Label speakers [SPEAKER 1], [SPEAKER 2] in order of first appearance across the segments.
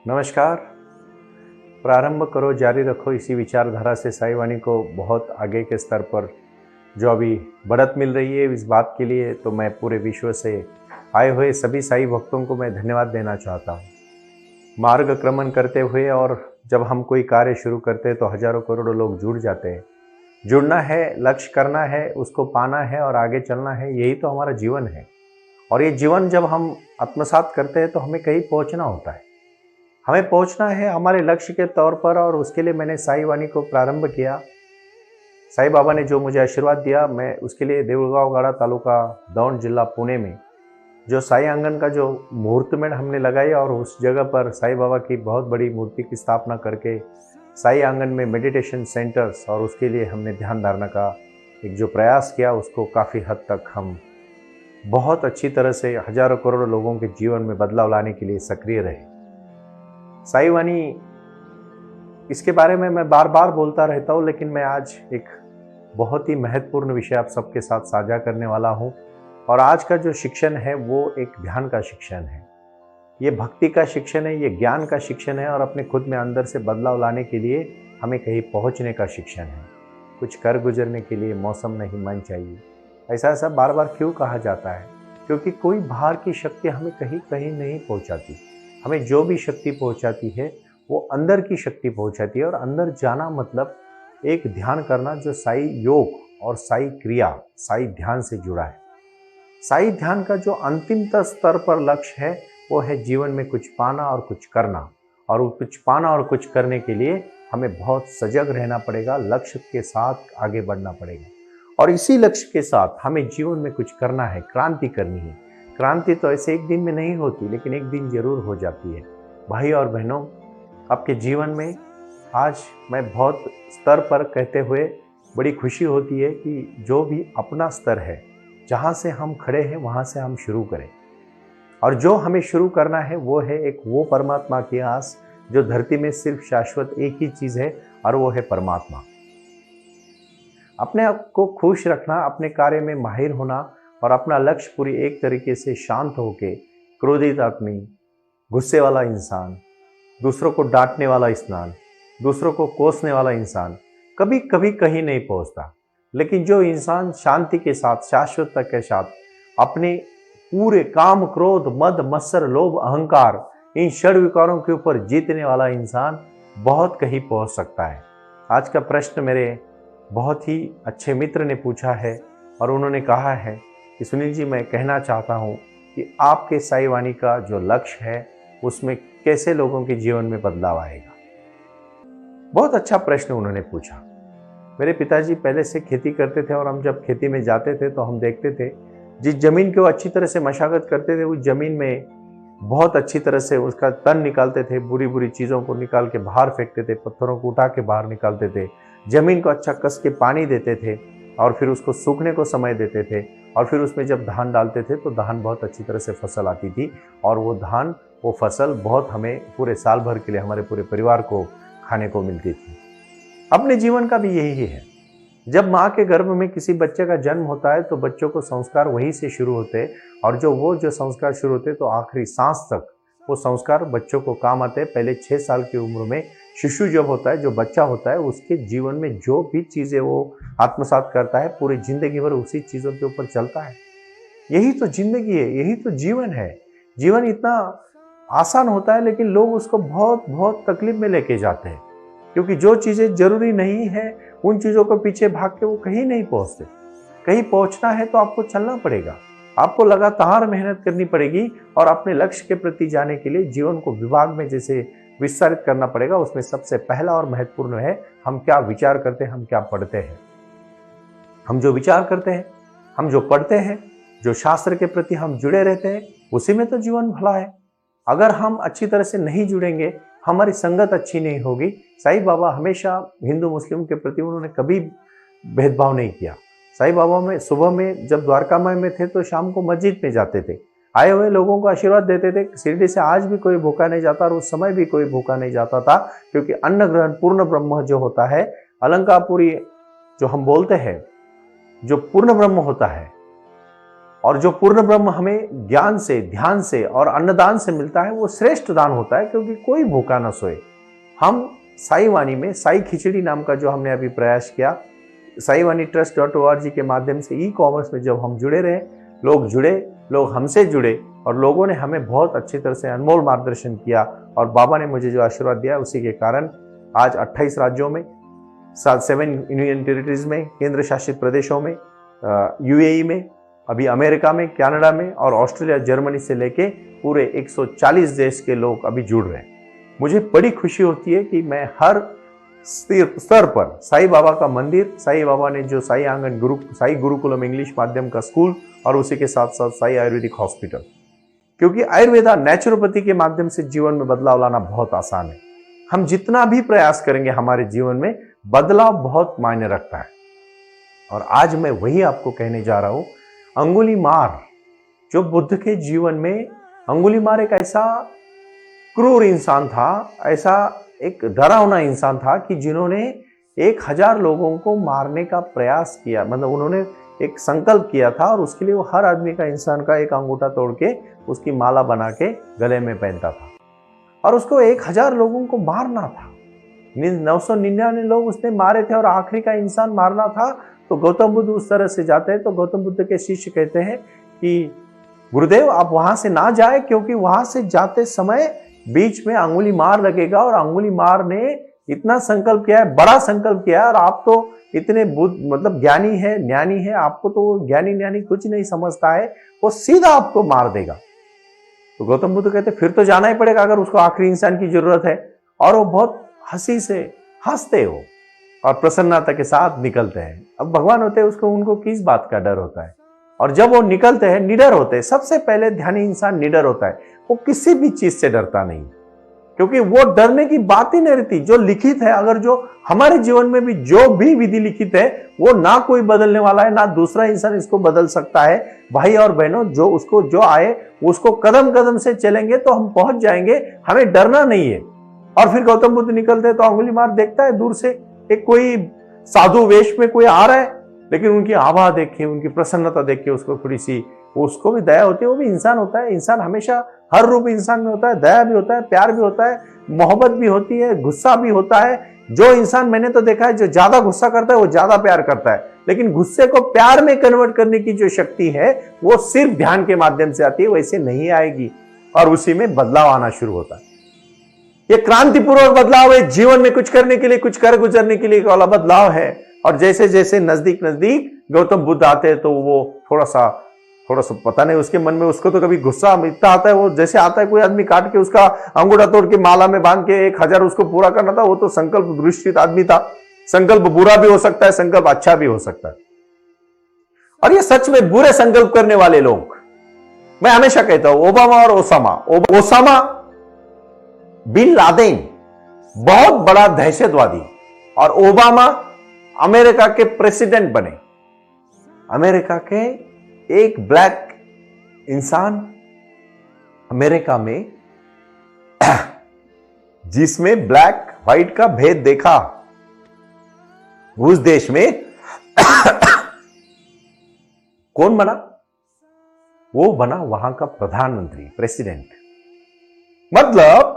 [SPEAKER 1] नमस्कार। प्रारंभ करो, जारी रखो, इसी विचारधारा से साई वाणी को बहुत आगे के स्तर पर जो अभी बढ़त मिल रही है, इस बात के लिए तो मैं पूरे विश्व से आए हुए सभी साई भक्तों को मैं धन्यवाद देना चाहता हूँ। मार्ग क्रमण करते हुए और जब हम कोई कार्य शुरू करते हैं तो हजारों करोड़ों लोग जुड़ जाते हैं। जुड़ना है, लक्ष्य करना है, उसको पाना है और आगे चलना है, यही तो हमारा जीवन है। और ये जीवन जब हम आत्मसात करते हैं तो हमें कहीं पहुँचना होता है। हमें पहुंचना है हमारे लक्ष्य के तौर पर, और उसके लिए मैंने साई वाणी को प्रारंभ किया। साई बाबा ने जो मुझे आशीर्वाद दिया, मैं उसके लिए देऊळगाव गाड़ा तालुका दौंड जिला पुणे में जो साई आंगन का जो मुहूर्त में हमने लगाई, और उस जगह पर साई बाबा की बहुत बड़ी मूर्ति की स्थापना करके साई आंगन में मेडिटेशन सेंटर्स, और उसके लिए हमने ध्यान धारणा का एक जो प्रयास किया, उसको काफ़ी हद तक हम बहुत अच्छी तरह से हजारों करोड़ों लोगों के जीवन में बदलाव लाने के लिए सक्रिय रहे। साई वाणी, इसके बारे में मैं बार बार बोलता रहता हूँ, लेकिन मैं आज एक बहुत ही महत्वपूर्ण विषय आप सबके साथ साझा करने वाला हूँ। और आज का जो शिक्षण है वो एक ध्यान का शिक्षण है, ये भक्ति का शिक्षण है, ये ज्ञान का शिक्षण है, और अपने खुद में अंदर से बदलाव लाने के लिए हमें कहीं पहुँचने का शिक्षण है। कुछ कर गुजरने के लिए मौसम नहीं मन चाहिए, ऐसा ऐसा बार बार क्यों कहा जाता है? क्योंकि कोई बाहर की शक्ति हमें कहीं कहीं नहीं पहुँचाती। हमें जो भी शक्ति पहुंचाती है वो अंदर की शक्ति पहुंचाती है। और अंदर जाना मतलब एक ध्यान करना जो साई योग और साई क्रिया, साई ध्यान से जुड़ा है। साई ध्यान का जो अंतिम स्तर पर लक्ष्य है वो है जीवन में कुछ पाना और कुछ करना। और वो कुछ पाना और कुछ करने के लिए हमें बहुत सजग रहना पड़ेगा, लक्ष्य के साथ आगे बढ़ना पड़ेगा। और इसी लक्ष्य के साथ हमें जीवन में कुछ करना है, क्रांति करनी है। क्रांति तो ऐसे एक दिन में नहीं होती, लेकिन एक दिन जरूर हो जाती है। भाई और बहनों, आपके जीवन में आज मैं बहुत स्तर पर कहते हुए बड़ी खुशी होती है कि जो भी अपना स्तर है, जहाँ से हम खड़े हैं वहाँ से हम शुरू करें। और जो हमें शुरू करना है वो है एक वो परमात्मा की आस, जो धरती में सिर्फ शाश्वत एक ही चीज़ है, और वो है परमात्मा। अपने आप को खुश रखना, अपने कार्य में माहिर होना, और अपना लक्ष्य पूरी एक तरीके से शांत होके, क्रोधित आदमी, गुस्से वाला इंसान, दूसरों को डांटने वाला इंसान, दूसरों को कोसने वाला इंसान कभी कभी कहीं नहीं पहुंचता। लेकिन जो इंसान शांति के साथ, शाश्वतता के साथ अपने पूरे काम, क्रोध, मद, मत्सर, लोभ, अहंकार, इन षड विकारों के ऊपर जीतने वाला इंसान बहुत कहीं पहुंच सकता है। आज का प्रश्न मेरे बहुत ही अच्छे मित्र ने पूछा है, और उन्होंने कहा है कि सुनील जी, मैं कहना चाहता हूँ कि आपके साई वाणी का जो लक्ष्य है उसमें कैसे लोगों के जीवन में बदलाव आएगा। बहुत अच्छा प्रश्न उन्होंने पूछा। मेरे पिताजी पहले से खेती करते थे, और हम जब खेती में जाते थे तो हम देखते थे जिस जमीन की वो अच्छी तरह से मशागत करते थे, उस जमीन में बहुत अच्छी तरह से उसका तन निकालते थे, बुरी बुरी चीज़ों को निकाल के बाहर फेंकते थे, पत्थरों को उठा के बाहर निकालते थे, जमीन को अच्छा कस के पानी देते थे, और फिर उसको सूखने को समय देते थे। और फिर उसमें जब धान डालते थे तो धान बहुत अच्छी तरह से फसल आती थी, और वो धान, वो फसल बहुत हमें पूरे साल भर के लिए, हमारे पूरे परिवार को खाने को मिलती थी। अपने जीवन का भी यही है। जब माँ के गर्भ में किसी बच्चे का जन्म होता है तो बच्चों को संस्कार वहीं से शुरू होते हैं, और जो संस्कार शुरू होते हैं तो आखिरी सांस तक वो संस्कार बच्चों को काम आते हैं। पहले 6 साल की उम्र में शिशु जब होता है, जो बच्चा होता है, उसके जीवन में जो भी चीज़ें वो आत्मसात करता है, पूरी जिंदगी भर उसी चीज़ों के ऊपर चलता है। यही तो जिंदगी है, यही तो जीवन है। जीवन इतना आसान होता है, लेकिन लोग उसको बहुत बहुत तकलीफ में लेके जाते हैं, क्योंकि जो चीज़ें जरूरी नहीं है उन चीज़ों को पीछे भाग के वो कहीं नहीं पहुंचते। कहीं पहुंचना है तो आपको चलना पड़ेगा, आपको लगातार मेहनत करनी पड़ेगी, और अपने लक्ष्य के प्रति जाने के लिए जीवन को विभाग में जैसे विस्तारित करना पड़ेगा। उसमें सबसे पहला और महत्वपूर्ण है, हम क्या विचार करते हैं, हम क्या पढ़ते हैं। हम जो विचार करते हैं, हम जो पढ़ते हैं, जो शास्त्र के प्रति हम जुड़े रहते हैं, उसी में तो जीवन भला है। अगर हम अच्छी तरह से नहीं जुड़ेंगे, हमारी संगत अच्छी नहीं होगी। साईं बाबा हमेशा हिंदू मुस्लिम के प्रति उन्होंने कभी भेदभाव नहीं किया। साईं बाबा में सुबह में जब द्वारकामाई में थे तो शाम को मस्जिद में जाते थे, आए हुए लोगों को आशीर्वाद देते थे। शिरडी से आज भी कोई भूखा नहीं जाता, और उस समय भी कोई भूखा नहीं जाता था, क्योंकि अन्न ग्रहण पूर्ण ब्रह्म जो होता है, अलंकापुरी जो हम बोलते हैं, जो पूर्ण ब्रह्म होता है, और जो पूर्ण ब्रह्म हमें ज्ञान से, ध्यान से और अन्नदान से मिलता है, वो श्रेष्ठ दान होता है, क्योंकि कोई भूखा न सोए। हम साई वाणी में साई खिचड़ी नाम का जो हमने अभी प्रयास किया, saiwanitrust.org के माध्यम से ई-कॉमर्स में जब हम जुड़े रहे, लोग जुड़े, लोग हमसे जुड़े और लोगों ने हमें बहुत अच्छी तरह से अनमोल मार्गदर्शन किया, और बाबा ने मुझे जो आशीर्वाद दिया, उसी के कारण आज 28 राज्यों में, 7 यूनियन टेरिटरीज में, केंद्र शासित प्रदेशों में, यूएई में, अभी अमेरिका में, कनाडा में और ऑस्ट्रेलिया, जर्मनी से लेके पूरे 140 देश के लोग अभी जुड़ रहे हैं। मुझे बड़ी खुशी होती है कि मैं हर स्तर पर साईं बाबा का मंदिर, साईं बाबा ने जो साई आंगन साई गुरुकुलम इंग्लिश माध्यम का स्कूल, और उसी के साथ साथ साई आयुर्वेदिक हॉस्पिटल, क्योंकि आयुर्वेदा नेचुरोपैथी के माध्यम से जीवन में बदलाव लाना बहुत आसान है। हम जितना भी प्रयास करेंगे, हमारे जीवन में बदलाव बहुत मायने रखता है। और आज मैं वही आपको कहने जा रहा हूं। अंगुलीमार, जो बुद्ध के जीवन में, अंगुलीमार एक ऐसा क्रूर इंसान था, ऐसा एक डरावना इंसान था कि जिन्होंने 1000 लोगों को मारने का प्रयास किया। मतलब उन्होंने एक संकल्प किया था, और उसके लिए वो हर आदमी का, इंसान का एक अंगूठा तोड़ के उसकी माला बना के गले में पहनता था, और उसको 1000 लोगों को मारना था। 999 लोग उसने मारे थे, और आखिरी का इंसान मारना था। तो गौतम बुद्ध उस तरह से जाते हैं, तो गौतम बुद्ध के शिष्य कहते हैं कि गुरुदेव आप वहां से ना जाए, क्योंकि वहां से जाते समय बीच में अंगुलीमार लगेगा, और अंगुलीमार ने इतना संकल्प किया है, बड़ा संकल्प किया है, और आप तो इतने बुद्ध, मतलब ज्ञानी है, ज्ञानी है, आपको तो ज्ञानी ज्ञानी कुछ नहीं समझता है, वो सीधा आपको मार देगा। तो गौतम बुद्ध कहते फिर तो जाना ही पड़ेगा, अगर उसको आखिरी इंसान की जरूरत है। और वो बहुत हंसी से हंसते हो और प्रसन्नता के साथ निकलते हैं। अब भगवान होते हैं, उसको उनको किस बात का डर होता है। और जब वो निकलते हैं, निडर होते हैं। सबसे पहले ध्यानी इंसान निडर होता है, वो किसी भी चीज से डरता नहीं, क्योंकि वो डरने की बात ही नहीं रहती। जो लिखित है, अगर जो हमारे जीवन में भी जो भी विधि लिखित है, वो ना कोई बदलने वाला है, ना दूसरा इंसान इसको बदल सकता है। भाई और बहनों, जो उसको जो आए उसको कदम कदम से चलेंगे तो हम पहुंच जाएंगे, हमें डरना नहीं है। और फिर गौतम बुद्ध निकलते हैं तो अंगुलीमार देखता है दूर से, एक कोई साधु वेश में कोई आ रहा है, लेकिन उनकी आभा देख के, उनकी प्रसन्नता देख के उसको थोड़ी सी, उसको भी दया होती है। वो भी इंसान होता है, इंसान हमेशा हर रूप इंसान में होता है, दया भी होता है, प्यार भी होता है, मोहब्बत भी होती है, गुस्सा भी होता है। जो इंसान, मैंने तो देखा है, जो ज्यादा गुस्सा करता है वो ज्यादा प्यार करता है, लेकिन गुस्से को प्यार में कन्वर्ट करने की जो शक्ति है वो सिर्फ ध्यान के माध्यम से आती है, वैसे नहीं आएगी, और उसी में बदलाव आना शुरू होता है। ये क्रांतिपूर्वक बदलाव है, जीवन में कुछ करने के लिए, कुछ कर गुजरने के लिए वाला बदलाव है। और जैसे जैसे नजदीक नजदीक गौतम बुद्ध आते हैं, तो वो थोड़ा सा पता नहीं उसके मन में, उसको तो कभी गुस्सा इतना आता है, वो जैसे आता है कोई आदमी काट के उसका अंगूठा तोड़ के माला में बांध के 1000 उसको पूरा करना था। वो तो संकल्प दृष्टित आदमी था। संकल्प बुरा भी हो सकता है, संकल्प अच्छा भी हो सकता है। और ये सच में बुरे संकल्प करने वाले लोग, मैं हमेशा कहता हूं, ओबामा और ओसामा बिन लादेन बहुत बड़ा दहशतवादी, और ओबामा अमेरिका के प्रेसिडेंट बने। अमेरिका के एक ब्लैक इंसान अमेरिका में जिसमें ब्लैक व्हाइट का भेद देखा, उस देश में कौन बना? वो बना वहां का प्रधानमंत्री, प्रेसिडेंट। मतलब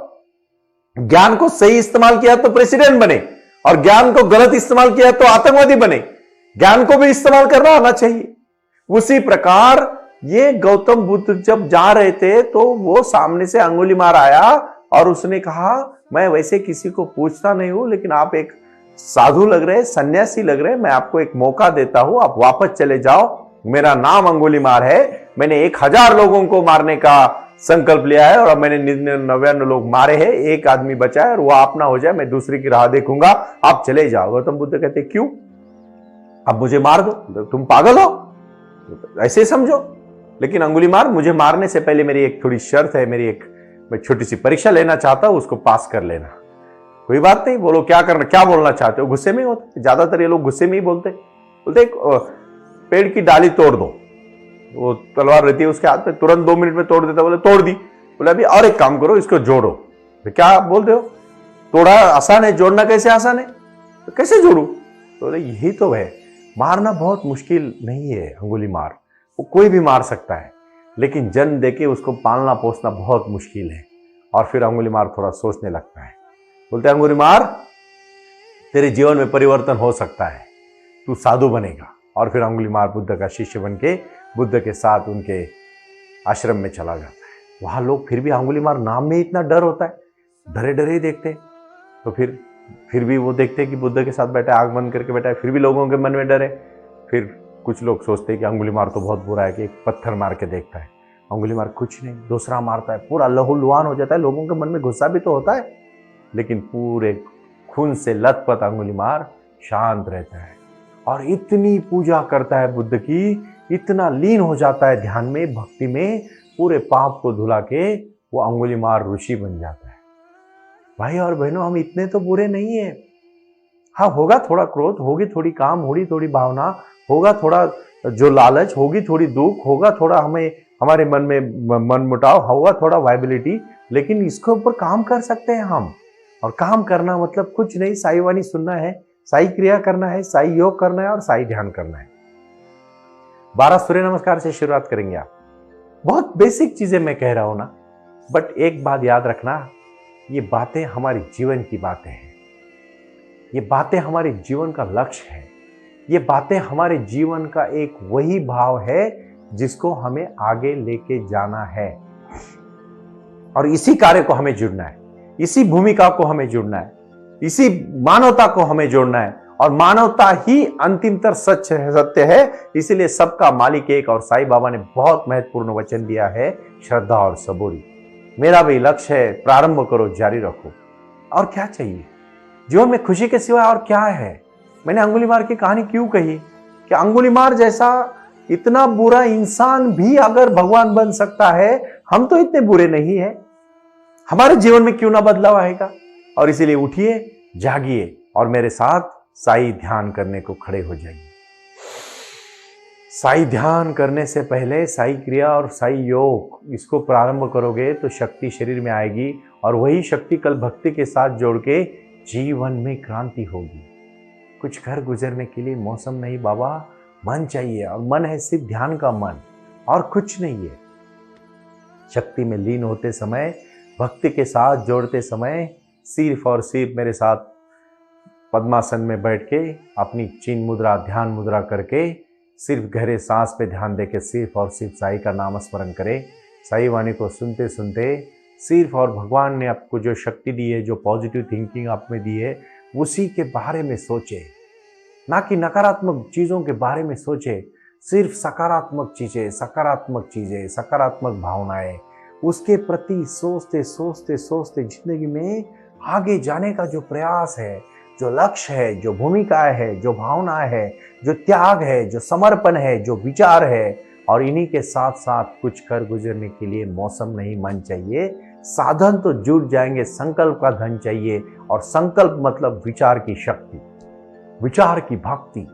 [SPEAKER 1] ज्ञान को सही इस्तेमाल किया तो प्रेसिडेंट बने, और ज्ञान को गलत इस्तेमाल किया तो आतंकवादी बने। ज्ञान को भी इस्तेमाल करना आना चाहिए। उसी प्रकार ये गौतम बुद्ध जब जा रहे थे, तो वो सामने से अंगुलीमार आया और उसने कहा, मैं वैसे किसी को पूछता नहीं हूं, लेकिन आप एक साधु लग रहे, सन्यासी लग रहे, मैं आपको एक मौका देता हूं, आप वापस चले जाओ। मेरा नाम अंगुलीमार है, मैंने 1000 लोगों को मारने का संकल्प लिया है, और मैंने 99 लोग मारे हैं, एक आदमी बचा है, और वो आप ना हो जाए, मैं दूसरी की राह देखूंगा, आप चले जाओ। गौतम बुद्ध कहते, क्यों? अब मुझे मार दो, तुम पागल हो, ऐसे समझो। लेकिन अंगुलीमार, मुझे मारने से पहले मेरी एक थोड़ी शर्त है, मैं छोटी सी परीक्षा लेना चाहता हूं, उसको पास कर लेना। कोई बात नहीं, बोलो क्या करना, क्या बोलना चाहते हो? गुस्से में ही होते, ज्यादातर ये लोग गुस्से में ही बोलते। पेड़ की डाली तोड़ दो, वो तलवार रहती है उसके हाथ में, तुरंत 2 मिनट में तोड़ देता। बोले तोड़ दी, बोले अभी और एक काम करो, इसको जोड़ो। तो क्या बोलते हो? तोड़ा आसान है, जोड़ना कैसे आसान है? तो कैसे जोड़ू? तो यही तो है, मारना बहुत मुश्किल नहीं है अंगुलीमार। कोई भी मार सकता है, लेकिन जन्म देके उसको पालना पोसना बहुत मुश्किल है। और फिर अंगुलीमाल थोड़ा सोचने लगता है, बोलते हैं अंगुलीमाल तेरे जीवन में परिवर्तन हो सकता है, तू साधु बनेगा। और फिर अंगुलीमाल बुद्ध का शिष्य बन के बुद्ध के साथ उनके आश्रम में चला जाता है। वहां लोग फिर भी अंगुलीमाल नाम में इतना डर होता है, डरे डरे ही देखते। तो फिर भी वो देखते कि बुद्ध के साथ बैठा है, आग बंद करके बैठा है, फिर भी लोगों के मन में डर है। फिर कुछ लोग सोचते हैं कि अंगुलीमाल तो बहुत बुरा है, कि एक पत्थर मार के देखता है। अंगुलीमाल कुछ नहीं, दूसरा मारता है, पूरा लहूलुहान हो जाता है। लोगों के मन में गुस्सा भी तो होता है, लेकिन पूरे खून से लथपथ अंगुलीमाल शांत रहता है और इतनी पूजा करता है बुद्ध की, इतना लीन हो जाता है ध्यान में, भक्ति में, पूरे पाप को धुला के वो अंगुलीमाल ऋषि बन जाता है। भाई और बहनों, हम इतने तो बुरे नहीं है। हाँ, होगा थोड़ा क्रोध, होगी थोड़ी काम, होगी थोड़ी भावना, होगा थोड़ा जो लालच, होगी थोड़ी दुख, होगा थोड़ा हमें हमारे मन में मन मुटाव, होगा थोड़ा वाइबिलिटी, लेकिन इसके ऊपर काम कर सकते हैं हम। और काम करना मतलब कुछ नहीं, साई वाणी सुनना है, साई क्रिया करना है, साई योग करना है और साई ध्यान करना है। 12 सूर्य नमस्कार से शुरुआत करेंगे आप। बहुत बेसिक चीजें मैं कह रहा हूं ना, बट एक बात याद रखना, ये बातें हमारी जीवन की बातें हैं, ये बातें हमारे जीवन का लक्ष्य है, ये बातें हमारे जीवन का एक वही भाव है जिसको हमें आगे लेके जाना है। और इसी कार्य को हमें जुड़ना है, इसी भूमिका को हमें जुड़ना है, इसी मानवता को हमें जोड़ना है। और मानवता ही अंतिमतर सत्य है, इसीलिए सबका मालिक एक। और साईं बाबा ने बहुत महत्वपूर्ण वचन दिया है, श्रद्धा और सबूरी। मेरा भी लक्ष्य है, प्रारंभ करो जारी रखो। और क्या चाहिए जीवन में? खुशी के सिवा और क्या है? मैंने अंगुलीमाल की कहानी क्यों कही कि अंगुलीमाल जैसा इतना बुरा इंसान भी अगर भगवान बन सकता है, हम तो इतने बुरे नहीं है, हमारे जीवन में क्यों ना बदलाव आएगा? और इसीलिए उठिए, जागिए और मेरे साथ साई ध्यान करने को खड़े हो जाइए। साई ध्यान करने से पहले साई क्रिया और साई योग, इसको प्रारंभ करोगे तो शक्ति शरीर में आएगी, और वही शक्ति कल भक्ति के साथ जोड़ के जीवन में क्रांति होगी। कुछ घर गुजरने के लिए मौसम नहीं बाबा, मन चाहिए, और मन है सिर्फ ध्यान का मन, और कुछ नहीं है। शक्ति में लीन होते समय, भक्ति के साथ जोड़ते समय, सिर्फ और सिर्फ मेरे साथ पद्मासन में बैठ के अपनी चिन्ह मुद्रा, ध्यान मुद्रा करके, सिर्फ गहरे सांस पे ध्यान देके सिर्फ और सिर्फ साई का नाम स्मरण करें। साई वाणी को सुनते सुनते सिर्फ, और भगवान ने आपको जो शक्ति दी है, जो पॉजिटिव थिंकिंग आप में दी है, उसी के बारे में सोचे, ना कि नकारात्मक चीज़ों के बारे में सोचे। सिर्फ सकारात्मक चीज़ें, सकारात्मक चीज़ें, सकारात्मक भावनाएं, उसके प्रति सोचते सोचते सोचते जिंदगी में आगे जाने का जो प्रयास है, जो लक्ष्य है, जो भूमिका है, जो भावना है, जो त्याग है, जो समर्पण है, जो विचार है, और इन्हीं के साथ साथ कुछ कर गुजरने के लिए मौसम नहीं, मन चाहिए। साधन तो जुट जाएंगे, संकल्प का धन चाहिए। और संकल्प मतलब विचार की शक्ति, विचार की भक्ति,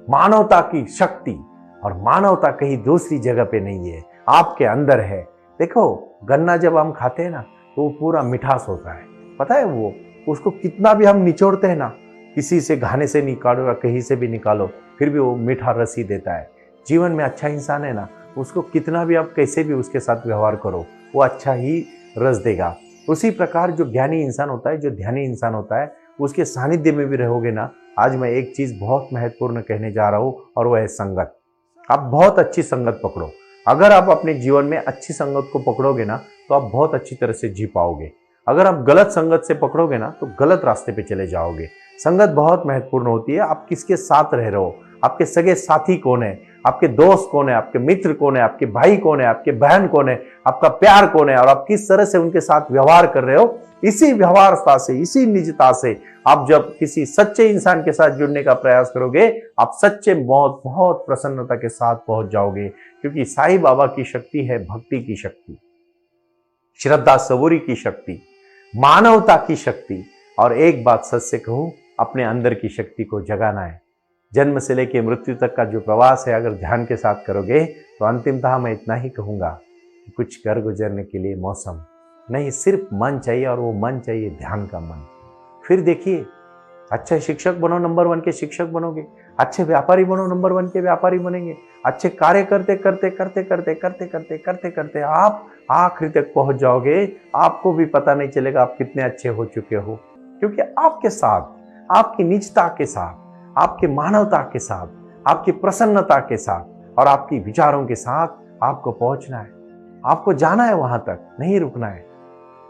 [SPEAKER 1] मानवता की शक्ति। और मानवता कहीं दूसरी जगह पे नहीं है, आपके अंदर है। देखो, गन्ना जब हम खाते हैं ना, तो वो पूरा मिठास होता है, पता है वो, उसको कितना भी हम निचोड़ते हैं ना, किसी से घाने से निकालो या कहीं से भी निकालो, फिर भी वो मीठा रस ही देता है। जीवन में अच्छा इंसान है ना, उसको कितना भी आप कैसे भी उसके साथ व्यवहार करो, वो अच्छा ही रस देगा। उसी प्रकार जो ज्ञानी इंसान होता है, जो ध्यानी इंसान होता है, उसके सानिध्य में भी रहोगे ना। आज मैं एक चीज़ बहुत महत्वपूर्ण कहने जा रहा हूँ, और वह है संगत। आप बहुत अच्छी संगत पकड़ो। अगर आप अपने जीवन में अच्छी संगत को पकड़ोगे ना, तो आप बहुत अच्छी तरह से जी पाओगे। अगर आप गलत संगत से पकड़ोगे ना, तो गलत रास्ते पे चले जाओगे। संगत बहुत महत्वपूर्ण होती है। आप किसके साथ रह रहे हो, आपके सगे साथी कौन है, आपके दोस्त कौन है, आपके मित्र कौन है, आपके भाई कौन है, आपके बहन कौन है, आपका प्यार कौन है, और आप किस तरह से उनके साथ व्यवहार कर रहे हो। इसी व्यवहारता से, इसी निजता से आप जब किसी सच्चे इंसान के साथ जुड़ने का प्रयास करोगे, आप सच्चे बहुत बहुत प्रसन्नता के साथ पहुंच जाओगे। क्योंकि साईं बाबा की शक्ति है भक्ति की शक्ति, श्रद्धा सबूरी की शक्ति, मानवता की शक्ति। और एक बात सच से कहूं, अपने अंदर की शक्ति को जगाना है। जन्म से लेकर मृत्यु तक का जो प्रवास है, अगर ध्यान के साथ करोगे, तो अंतिमतः मैं इतना ही कहूंगा कि कुछ कर गुजरने के लिए मौसम नहीं, सिर्फ मन चाहिए, और वो मन चाहिए ध्यान का मन। फिर देखिए, अच्छे शिक्षक बनो, नंबर 1 के शिक्षक बनोगे। अच्छे व्यापारी बनो, नंबर 1 के व्यापारी बनेंगे। अच्छे कार्य करते करते करते करते करते करते करते करते आप आखिरी तक पहुंच जाओगे। आपको भी पता नहीं चलेगा आप कितने अच्छे हो चुके हो, क्योंकि आपके साथ, आपकी निजता के साथ, आपके मानवता के साथ, आपकी प्रसन्नता के साथ और आपकी विचारों के साथ आपको पहुंचना है। आपको जाना है वहां तक, नहीं रुकना है।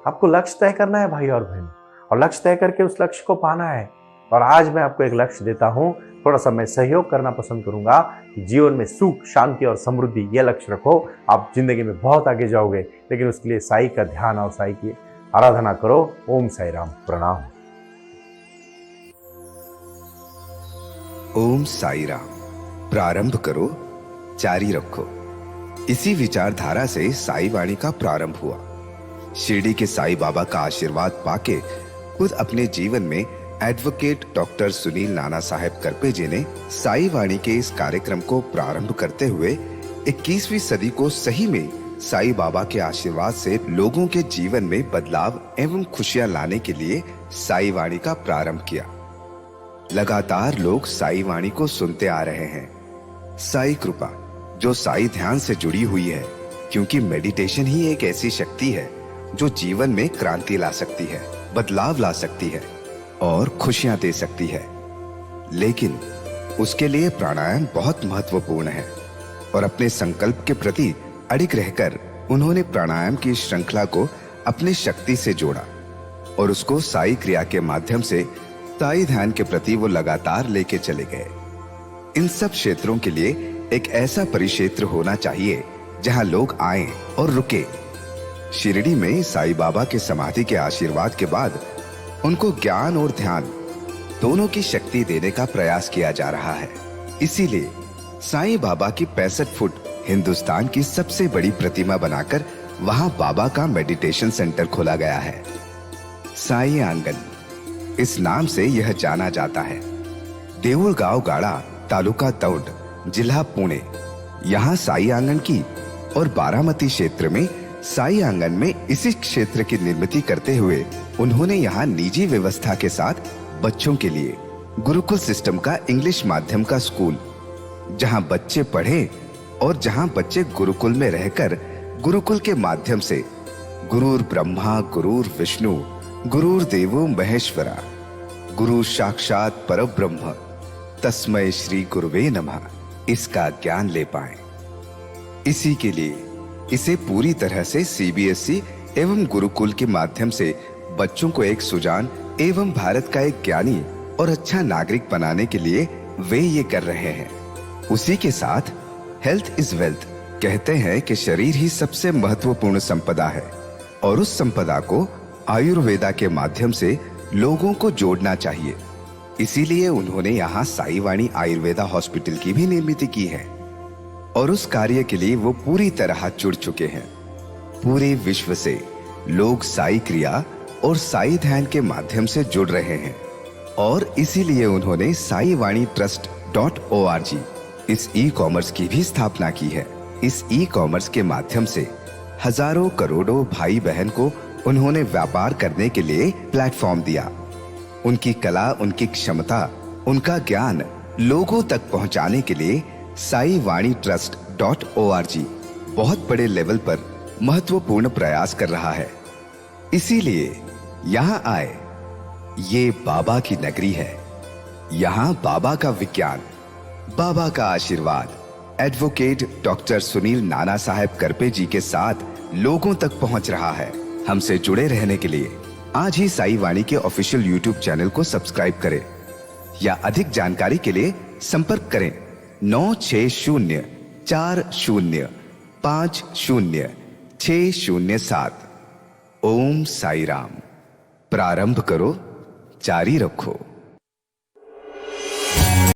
[SPEAKER 1] आपको लक्ष्य तय करना है भाई और बहन, और लक्ष्य तय करके उस लक्ष्य को पाना है। और आज मैं आपको एक लक्ष्य देता हूं, थोड़ा सा मैं सहयोग करना पसंद करूंगा कि जीवन में सुख, शांति और समृद्धि, ये लक्ष्य रखो। आप जिंदगी में बहुत आगे जाओगे, लेकिन उसके लिए साई का ध्यान और साई की आराधना करो। ओम साई राम, प्रणाम।
[SPEAKER 2] ओम साई राम। प्रारंभ करो, जारी रखो। इसी विचारधारा से साई वाणी का प्रारंभ हुआ। शिरडी के साई बाबा का आशीर्वाद पाके खुद अपने जीवन में एडवोकेट डॉक्टर सुनील नाना साहेब करपे जी ने साई वाणी के इस कार्यक्रम को प्रारंभ करते हुए 21वीं सदी को सही में साई बाबा के आशीर्वाद से लोगों के जीवन में बदलाव एवं खुशियां लाने के लिए साई वाणी का प्रारंभ किया। लगातार लोग साई वाणी को सुनते आ रहे हैं। साई कृपा जो साई ध्यान से जुड़ी हुई है, क्योंकि मेडिटेशन ही एक ऐसी शक्ति है जो जीवन में क्रांति ला सकती है, बदलाव ला सकती है और खुशियां दे सकती है। लेकिन उसके लिए प्राणायाम बहुत महत्वपूर्ण है और अपने संकल्प के प्रति अडिग रहकर उन्होंने प्राणायाम की श्रृंखला को अपने शक्ति से जोड़ा और उसको साई क्रिया के माध्यम से साई ध्यान के प्रति वो लगातार लेके चले गए। इन सब क्षेत्रों के लिए एक ऐसा परिक्षेत्र होना चाहिए जहां लोग आए और रुके। शिरडी में साई बाबा के समाधि के आशीर्वाद के बाद उनको ज्ञान और ध्यान दोनों की शक्ति देने का प्रयास किया जा रहा है। इसीलिए साईं बाबा की 65 फुट हिंदुस्तान की सबसे बड़ी प्रतिमा बनाकर वहां बाबा का मेडिटेशन सेंटर खोला गया है। साई आंगन इस नाम से यह जाना जाता है। देऊळगाव गाड़ा, तालुका दौंड, जिला पुणे, यहाँ साई आंगन की और बारामती क्षेत्र में साई आंगन में इसी क्षेत्र की निर्मित करते हुए उन्होंने यहाँ निजी व्यवस्था के साथ बच्चों के लिए गुरुकुल सिस्टम का इंग्लिश माध्यम का स्कूल, जहाँ बच्चे पढ़े और जहाँ बच्चे गुरुकुल में रहकर गुरुकुल के माध्यम से गुरुर ब्रह्मा गुरुर विष्णु गुरुर देवो महेश्वरा गुरु साक्षात परब्रह्म तस्मै श्री गुरुवे नमः इसका ज्ञान ले पाएं। इसी के लिए इसे पूरी तरह से सीबीएसई एवं गुरुकुल के माध्यम से बच्चों को एक सुजान एवं भारत का एक ज्ञानी और अच्छा नागरिक बनाने के लिए वे ये कर रहे हैं। उसी के साथ हेल्थ इज वेल्थ कहते हैं कि शरीर ही सबसे महत्वपूर्ण संपदा है और उस संपदा को आयुर्वेदा के माध्यम से लोगों को जोड़ना चाहिए। इसीलिए उन्होंने यहाँ साई वाणी आयुर्वेदा हॉस्पिटल की भी निर्मित की है और उस कार्य के लिए वो पूरी तरह जुड़ चुके हैं। पूरे विश्व से लोग साई क्रिया और साई ध्यान के माध्यम से जुड़ रहे हैं और इसीलिए उन्होंने साई वाणी trust.org इस ई कॉमर्स की भी स्थापना की है। इस ई कॉमर्स के माध्यम से हजारों करोड़ों भाई बहन को उन्होंने व्यापार करने के लिए प्लेटफॉर्म दिया। उनकी कला, उनकी क्षमता, उनका ज्ञान लोगों तक पहुंचाने के लिए साई वाणी trust.org बहुत बड़े लेवल पर महत्वपूर्ण प्रयास कर रहा है। इसीलिए यहाँ आए। ये बाबा की नगरी है। यहाँ बाबा का विज्ञान, बाबा का आशीर्वाद एडवोकेट डॉक्टर सुनील नाना साहेब करपे जी के साथ लोगों तक पहुंच रहा है। हमसे जुड़े रहने के लिए आज ही साई वाणी के ऑफिशियल यूट्यूब चैनल को सब्सक्राइब करें या अधिक जानकारी के लिए संपर्क करें 9604050607। ओम साई राम। प्रारंभ करो, जारी रखो।